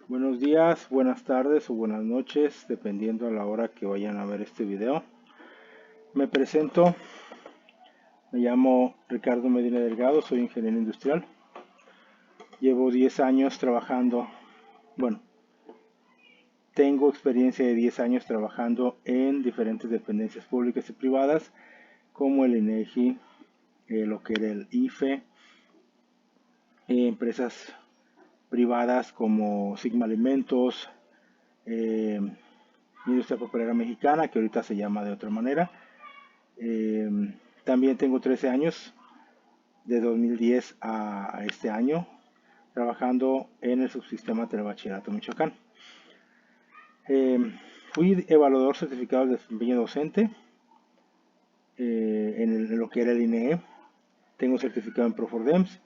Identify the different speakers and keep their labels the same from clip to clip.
Speaker 1: Buenos días, buenas tardes o buenas noches, dependiendo a la hora que vayan a ver este video. Me presento, me llamo Ricardo Medina Delgado, soy ingeniero industrial. Llevo 10 años trabajando, bueno, tengo experiencia de 10 años trabajando en diferentes dependencias públicas y privadas, como el INEGI, lo que era el IFE, empresas privadas como Sigma Alimentos, eh, Industria Papelera Mexicana, que ahorita se llama de otra manera. Eh, También tengo 13 años, de 2010 a este año, trabajando en el subsistema Telebachillerato Michoacán. Eh, Fui evaluador certificado de desempeño docente en lo que era el INEE. Tengo certificado en Profordems.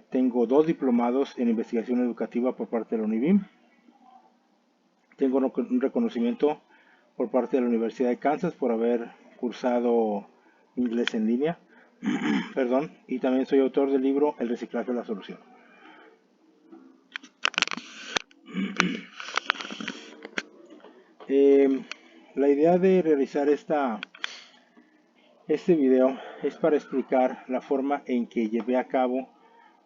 Speaker 1: Tengo 2 diplomados en investigación educativa por parte de la UNIVIM. Tengo un reconocimiento por parte de la Universidad de Kansas por haber cursado inglés en línea. Perdón, y también soy autor del libro El reciclaje es la solución. La idea de realizar este video es para explicar la forma en que llevé a cabo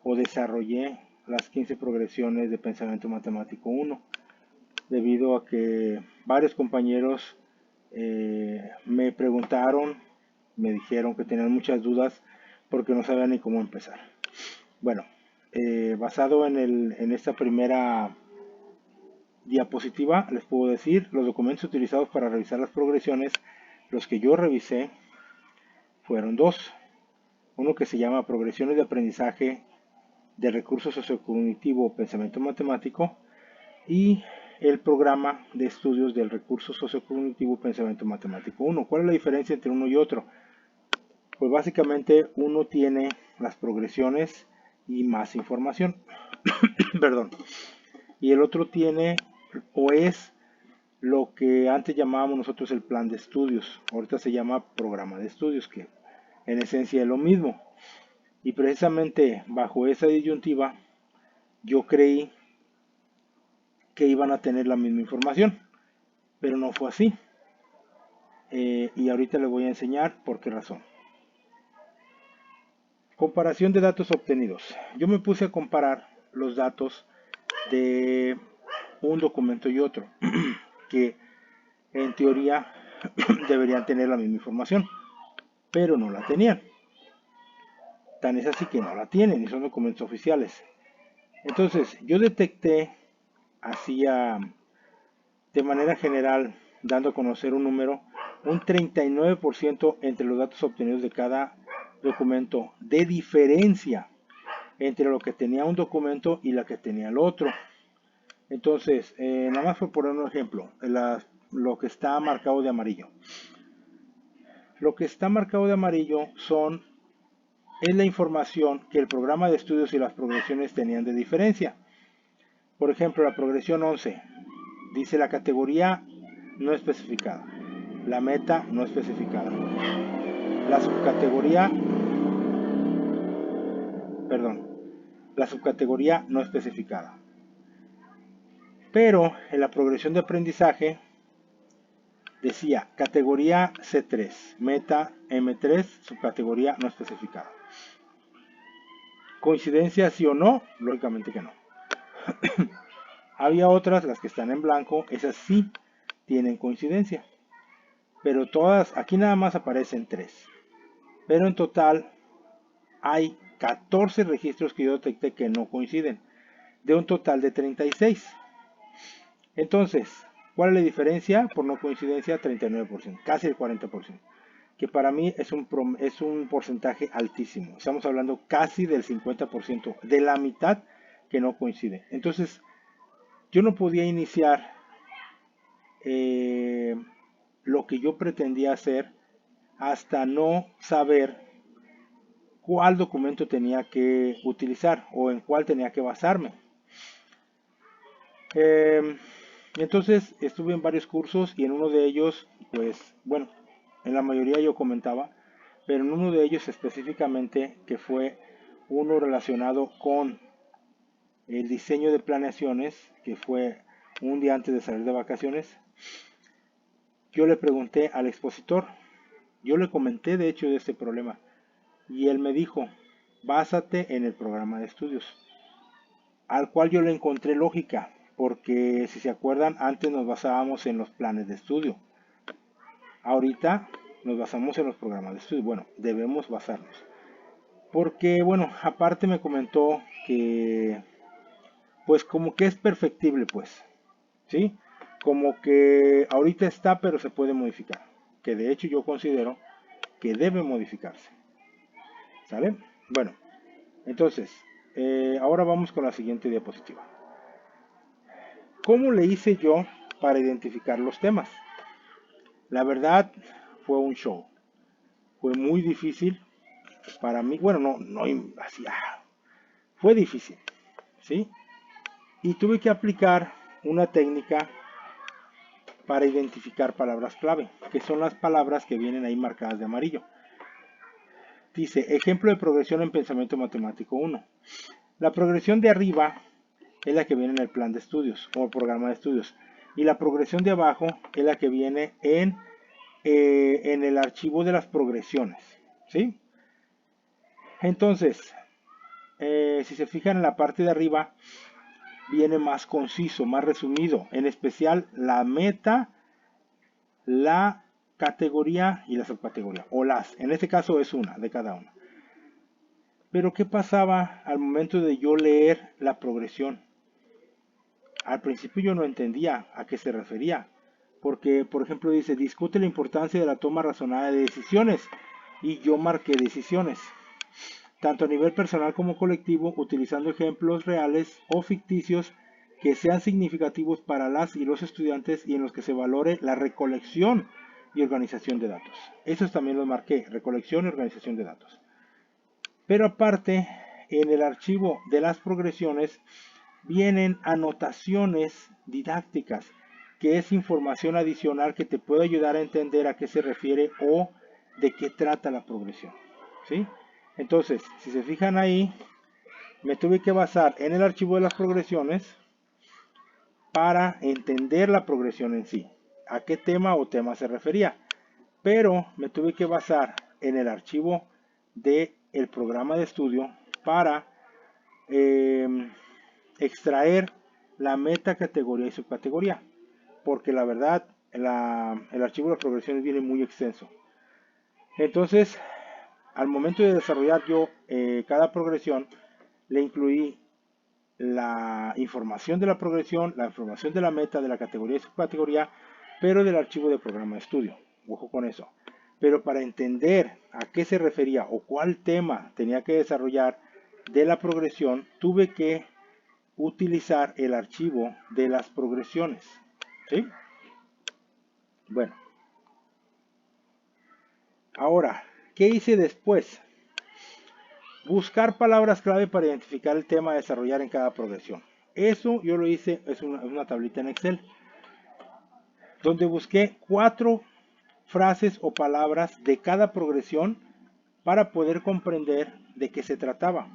Speaker 1: o desarrollé las 15 progresiones de pensamiento matemático 1, debido a que varios compañeros me preguntaron, me dijeron que tenían muchas dudas porque no sabían ni cómo empezar. Bueno, basado en esta primera diapositiva, les puedo decir los documentos utilizados para revisar las progresiones. Los que yo revisé fueron dos. Uno que se llama Progresiones de aprendizaje de recurso sociocognitivo pensamiento matemático y el programa de estudios del recurso sociocognitivo pensamiento matemático 1. ¿Cuál es la diferencia entre uno y otro? Pues básicamente uno tiene las progresiones y más información. Perdón. Y el otro tiene o es lo que antes llamábamos nosotros el plan de estudios. Ahorita se llama programa de estudios, que en esencia es lo mismo. Y precisamente bajo esa disyuntiva yo creí que iban a tener la misma información, pero no fue así. Y ahorita les voy a enseñar por qué razón. Comparación de datos obtenidos. Yo me puse a comparar los datos de un documento y otro, que en teoría deberían tener la misma información, pero no la tenían. Tan es así que no la tienen y son documentos oficiales. Entonces, yo detecté, hacía de manera general, dando a conocer un número, un 39% entre los datos obtenidos de cada documento, de diferencia entre lo que tenía un documento y la que tenía el otro. Entonces, nada más por poner un ejemplo, lo que está marcado de amarillo. Lo que está marcado de amarillo es la información que el programa de estudios y las progresiones tenían de diferencia. Por ejemplo, la progresión 11 dice la categoría no especificada, la meta no especificada, la subcategoría, perdón, la subcategoría no especificada. Pero en la progresión de aprendizaje decía categoría C3, meta M3, subcategoría no especificada. ¿Coincidencia sí o no? Lógicamente que no. Había otras, las que están en blanco, esas sí tienen coincidencia. Pero todas, aquí nada más aparecen 3. Pero en total hay 14 registros que yo detecté que no coinciden, de un total de 36. Entonces, ¿cuál es la diferencia? Por no coincidencia, 39%, casi el 40%, que para mí es un porcentaje altísimo. Estamos hablando casi del 50%, de la mitad que no coincide. Entonces, yo no podía iniciar lo que yo pretendía hacer hasta no saber cuál documento tenía que utilizar o en cuál tenía que basarme. Entonces estuve en varios cursos y en uno de ellos, pues bueno, en la mayoría yo comentaba, pero en uno de ellos específicamente, que fue uno relacionado con el diseño de planeaciones, que fue un día antes de salir de vacaciones, yo le pregunté al expositor, yo le comenté de hecho de este problema, y él me dijo, básate en el programa de estudios, al cual yo le encontré lógica, porque si se acuerdan, antes nos basábamos en los planes de estudio. Ahorita nos basamos en los programas de estudio. Bueno, debemos basarnos. Porque, bueno, aparte me comentó que, pues como que es perfectible, pues, ¿sí? Como que ahorita está, pero se puede modificar. Que de hecho yo considero que debe modificarse. ¿Sale? Bueno, entonces, ahora vamos con la siguiente diapositiva. ¿Cómo le hice yo para identificar los temas? La verdad, fue un show. Fue muy difícil para mí. Bueno, no así. Fue difícil, ¿sí? Y tuve que aplicar una técnica para identificar palabras clave, que son las palabras que vienen ahí marcadas de amarillo. Dice, ejemplo de progresión en pensamiento matemático 1. La progresión de arriba es la que viene en el plan de estudios o programa de estudios. Y la progresión de abajo es la que viene en el archivo de las progresiones. ¿Sí? Entonces, si se fijan en la parte de arriba, viene más conciso, más resumido. En especial la meta, la categoría y la subcategoría. O las. En este caso es una de cada una. Pero ¿qué pasaba al momento de yo leer la progresión? Al principio yo no entendía a qué se refería. Porque, por ejemplo, dice, discute la importancia de la toma razonada de decisiones. Y yo marqué decisiones. Tanto a nivel personal como colectivo, utilizando ejemplos reales o ficticios que sean significativos para las y los estudiantes y en los que se valore la recolección y organización de datos. Esos también los marqué, recolección y organización de datos. Pero aparte, en el archivo de las progresiones vienen anotaciones didácticas, que es información adicional que te puede ayudar a entender a qué se refiere o de qué trata la progresión. ¿Sí? Entonces, si se fijan ahí, me tuve que basar en el archivo de las progresiones para entender la progresión en sí, a qué tema o tema se refería. Pero me tuve que basar en el archivo del programa de estudio para extraer la meta, categoría y subcategoría. Porque la verdad, el archivo de las progresiones viene muy extenso. Entonces, al momento de desarrollar yo cada progresión, le incluí la información de la progresión, la información de la meta, de la categoría y subcategoría, pero del archivo de programa de estudio. Ojo con eso. Pero para entender a qué se refería o cuál tema tenía que desarrollar de la progresión, tuve que utilizar el archivo de las progresiones. ¿Sí? Bueno. Ahora, ¿qué hice después? Buscar palabras clave para identificar el tema a desarrollar en cada progresión. Eso yo lo hice, es una tablita en Excel, donde busqué 4 frases o palabras de cada progresión para poder comprender de qué se trataba.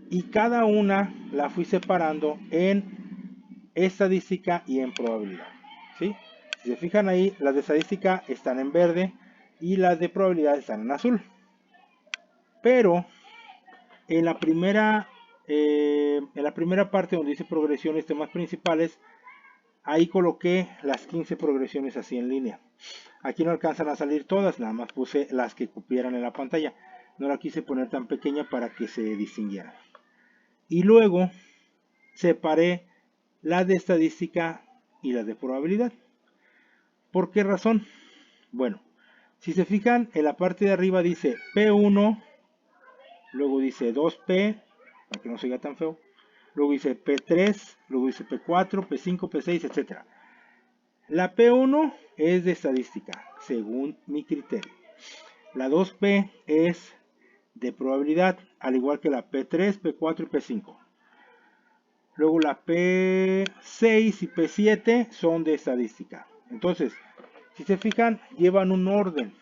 Speaker 1: Y cada una la fui separando en estadística y en probabilidad. ¿Sí? Si se fijan ahí, las de estadística están en verde y las de probabilidad están en azul. Pero en la primera parte donde dice progresiones, temas principales, ahí coloqué las 15 progresiones así en línea. Aquí no alcanzan a salir todas, nada más puse las que cupieran en la pantalla. No la quise poner tan pequeña para que se distinguieran. Y luego separé las de estadística y las de probabilidad. ¿Por qué razón? Bueno, si se fijan, en la parte de arriba dice P1, luego dice 2P, para que no se vea tan feo, luego dice P3, luego dice P4, P5, P6, etc. La P1 es de estadística, según mi criterio. La 2P es de probabilidad, al igual que la P3, P4 y P5. Luego la P6 y P7 son de estadística. Entonces, si se fijan, llevan un orden.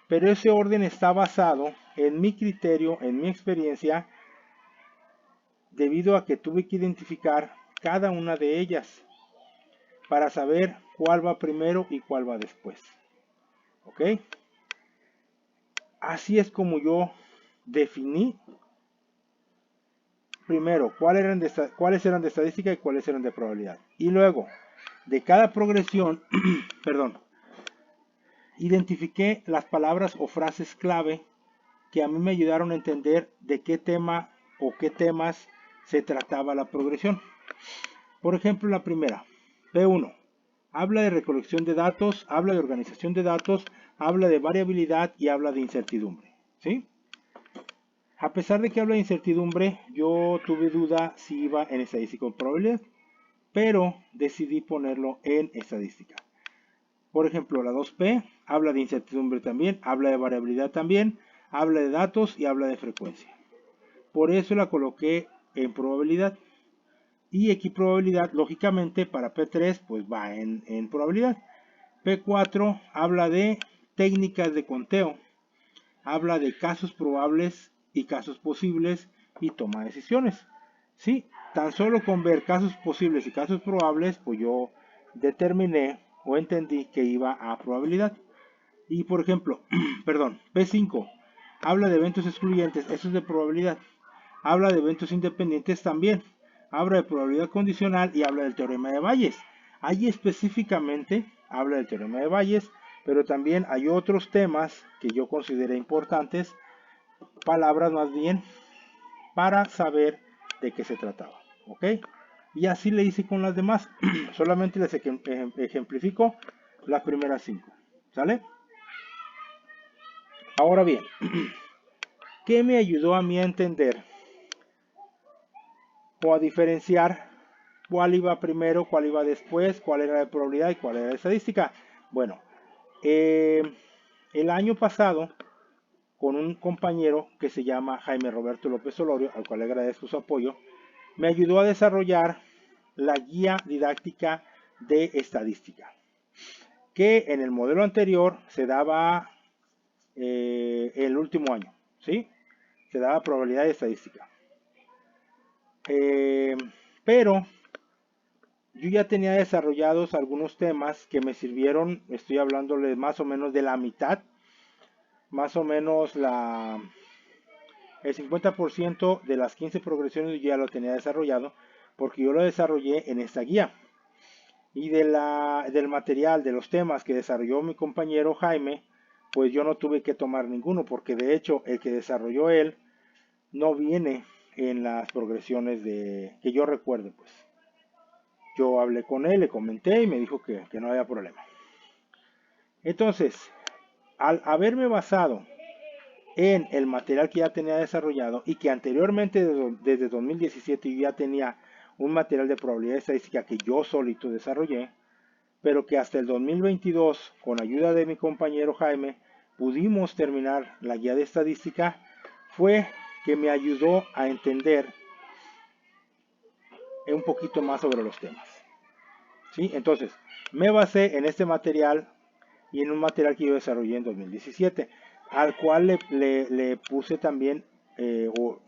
Speaker 1: Pero ese orden está basado en mi criterio, en mi experiencia, debido a que tuve que identificar cada una de ellas para saber cuál va primero y cuál va después. ¿Ok? Así es como yo definí primero cuáles eran de estadística y cuáles eran de probabilidad. Y luego, de cada progresión, perdón, identifiqué las palabras o frases clave que a mí me ayudaron a entender de qué tema o qué temas se trataba la progresión. Por ejemplo, la primera, P1, habla de recolección de datos, habla de organización de datos, habla de variabilidad y habla de incertidumbre. ¿Sí? A pesar de que habla de incertidumbre, yo tuve duda si iba en estadística o probabilidad, pero decidí ponerlo en estadística. Por ejemplo, la 2P habla de incertidumbre también, habla de variabilidad también, habla de datos y habla de frecuencia. Por eso la coloqué en probabilidad. Y equiprobabilidad, lógicamente, para P3 pues va en probabilidad. P4 habla de técnicas de conteo, habla de casos probables y casos posibles y toma decisiones. ¿Sí? Tan solo con ver casos posibles y casos probables, pues yo determiné o entendí que iba a probabilidad. Y por ejemplo, perdón, P5 habla de eventos excluyentes, eso es de probabilidad. Habla de eventos independientes también. Habla de probabilidad condicional y habla del teorema de Bayes. Ahí específicamente habla del teorema de Bayes, pero también hay otros temas que yo consideré importantes, palabras más bien, para saber de qué se trataba. ¿Ok? Y así le hice con las demás. Solamente les ejemplifico las primeras 5. ¿Sale? Ahora bien, ¿qué me ayudó a mí a entender o a diferenciar cuál iba primero, cuál iba después, cuál era de probabilidad y cuál era de estadística? Bueno, el año pasado, con un compañero que se llama Jaime Roberto López Olorio, al cual le agradezco su apoyo, me ayudó a desarrollar la guía didáctica de estadística, que en el modelo anterior se daba el último año, ¿sí? Se daba probabilidad y estadística. Pero yo ya tenía desarrollados algunos temas que me sirvieron, estoy hablándoles más o menos de la mitad, más o menos el 50% de las 15 progresiones yo ya lo tenía desarrollado, porque yo lo desarrollé en esta guía. Y del material, de los temas que desarrolló mi compañero Jaime, pues yo no tuve que tomar ninguno, porque de hecho el que desarrolló él no viene en las progresiones que yo recuerdo, pues. Yo hablé con él, le comenté y me dijo que no había problema. Entonces, al haberme basado en el material que ya tenía desarrollado y que anteriormente desde 2017 yo ya tenía un material de probabilidad estadística que yo solito desarrollé, pero que hasta el 2022, con ayuda de mi compañero Jaime, pudimos terminar la guía de estadística, fue que me ayudó a entender un poquito más sobre los temas. ¿Sí? Entonces, me basé en este material y en un material que yo desarrollé en 2017, al cual le puse también o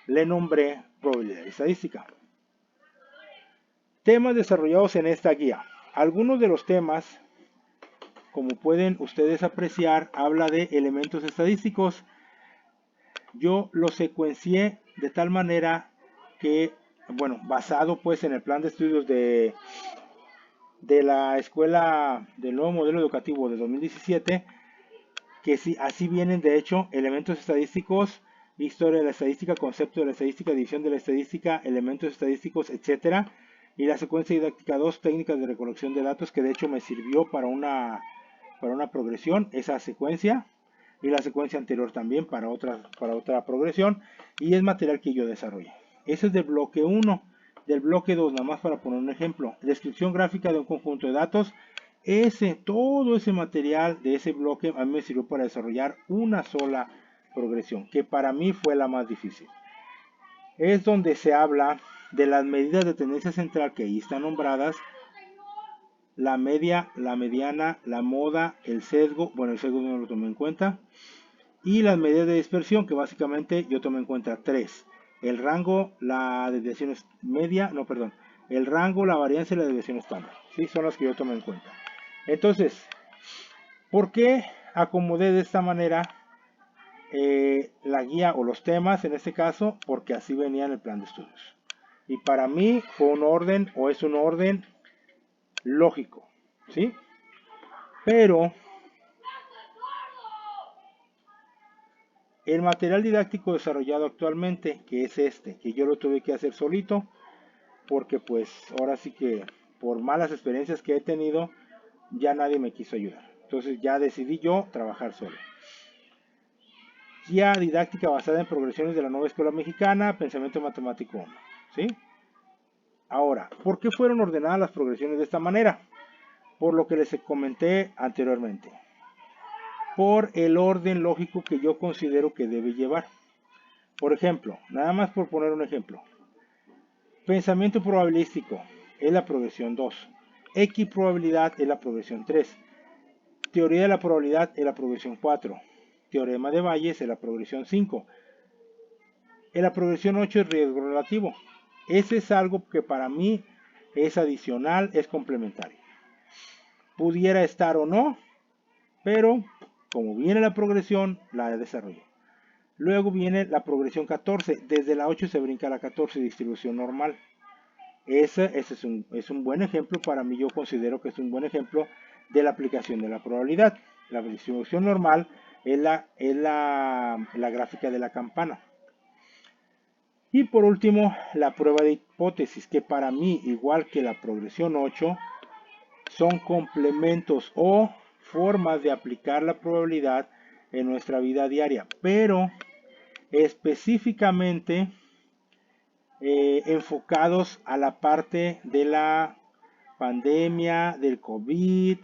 Speaker 1: le nombré probabilidad estadística. Temas desarrollados en esta guía. Algunos de los temas, como pueden ustedes apreciar, habla de elementos estadísticos. Yo los secuencié de tal manera que, bueno, basado pues en el plan de estudios de la escuela del nuevo modelo educativo de 2017, que sí, así vienen de hecho elementos estadísticos, historia de la estadística, concepto de la estadística, división de la estadística, elementos estadísticos, etcétera, y la secuencia didáctica 2, técnicas de recolección de datos, que de hecho me sirvió para una progresión, esa secuencia, y la secuencia anterior también para otra progresión, y es material que yo desarrollé. Ese es del bloque 1. Del bloque 2, nada más para poner un ejemplo, descripción gráfica de un conjunto de datos. Todo ese material de ese bloque a mí me sirvió para desarrollar una sola progresión, que para mí fue la más difícil. Es donde se habla de las medidas de tendencia central que ahí están nombradas, la media, la mediana, la moda, el sesgo, bueno, el sesgo no lo tomé en cuenta, y las medidas de dispersión, que básicamente yo tomé en cuenta 3. el rango, la desviación media, no, perdón, el rango, la varianza y la desviación estándar. ¿Sí? Son las que yo tomé en cuenta. Entonces, ¿por qué acomodé de esta manera la guía o los temas en este caso? Porque así venía en el plan de estudios. Y para mí fue un orden o es un orden lógico. ¿Sí? Pero el material didáctico desarrollado actualmente, que es este, que yo lo tuve que hacer solito, porque pues ahora sí que por malas experiencias que he tenido, ya nadie me quiso ayudar. Entonces ya decidí yo trabajar solo. Guía didáctica basada en progresiones de la nueva escuela mexicana, pensamiento matemático 1. ¿Sí? Ahora, ¿por qué fueron ordenadas las progresiones de esta manera? Por lo que les comenté anteriormente. Por el orden lógico que yo considero que debe llevar. Por ejemplo, nada más por poner un ejemplo. Pensamiento probabilístico es la progresión 2. Equiprobabilidad es la progresión 3. Teoría de la probabilidad es la progresión 4. Teorema de Bayes es la progresión 5. En la progresión 8 es riesgo relativo. Ese es algo que para mí es adicional, es complementario. Pudiera estar o no, pero como viene la progresión, la desarrollo. Luego viene la progresión 14. Desde la 8 se brinca a la 14, distribución normal. Ese es un buen ejemplo, para mí yo considero que es un buen ejemplo de la aplicación de la probabilidad. La distribución normal es la gráfica de la campana. Y por último, la prueba de hipótesis, que para mí, igual que la progresión 8, son complementos o formas de aplicar la probabilidad en nuestra vida diaria, pero específicamente enfocados a la parte de la pandemia, del COVID,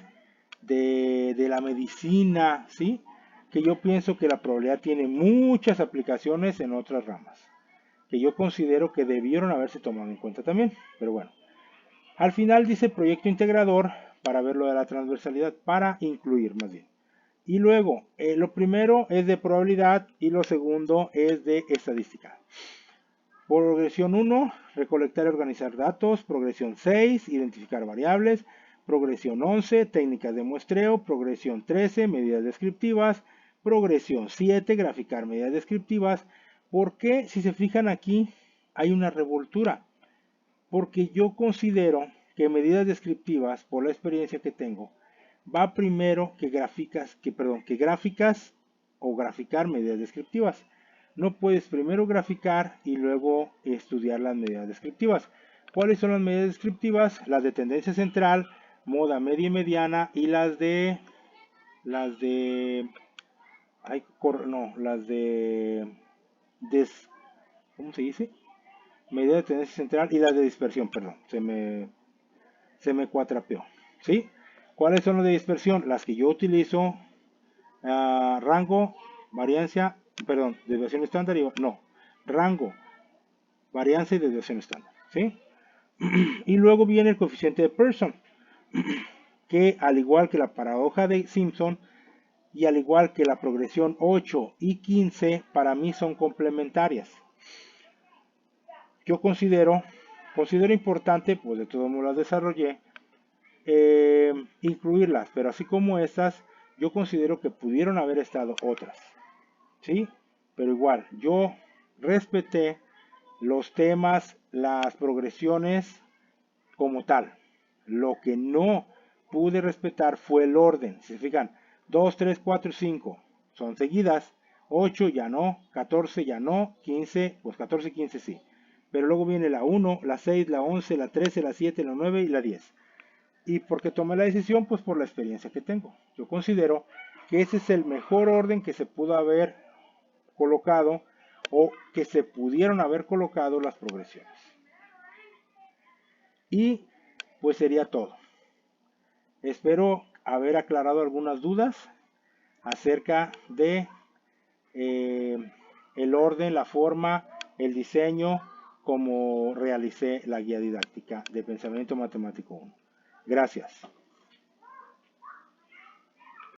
Speaker 1: de la medicina, ¿sí? Que yo pienso que la probabilidad tiene muchas aplicaciones en otras ramas, que yo considero que debieron haberse tomado en cuenta también, pero bueno. Al final dice proyecto integrador para ver lo de la transversalidad, para incluir más bien. Y luego, lo primero es de probabilidad y lo segundo es de estadística. Progresión 1, recolectar y organizar datos. Progresión 6, identificar variables. Progresión 11, técnicas de muestreo. Progresión 13, medidas descriptivas. Progresión 7, graficar medidas descriptivas. ¿Por qué? Si se fijan aquí, hay una revoltura. Porque yo considero que medidas descriptivas, por la experiencia que tengo, va primero que gráficas o graficar medidas descriptivas. No puedes primero graficar y luego estudiar las medidas descriptivas. ¿Cuáles son las medidas descriptivas? Las de tendencia central, moda media y mediana y las de ¿cómo se dice? Medida de tendencia central y las de dispersión, perdón, se me cuatrapeó, ¿sí? ¿Cuáles son las de dispersión? Las que yo utilizo, rango, variancia, perdón, desviación estándar rango, varianza y desviación estándar, ¿sí? Y luego viene el coeficiente de Pearson, que al igual que la paradoja de Simpson y al igual que la progresión 8 y 15, para mí son complementarias. Yo considero importante, pues de todos modos las desarrollé, incluirlas, pero así como estas, yo considero que pudieron haber estado otras, ¿sí? Pero igual, yo respeté los temas, las progresiones como tal. Lo que no pude respetar fue el orden. Si se fijan, 2, 3, 4, 5 son seguidas, 8 ya no, 14 ya no, 15, pues 14 y 15 sí. Pero luego viene la 1, la 6, la 11, la 13, la 7, la 9 y la 10. ¿Y por qué tomé la decisión? Pues por la experiencia que tengo. Yo considero que ese es el mejor orden que se pudo haber colocado o que se pudieron haber colocado las progresiones. Y pues sería todo. Espero haber aclarado algunas dudas acerca de el orden, la forma, el diseño, como realicé la guía didáctica de pensamiento matemático 1. Gracias.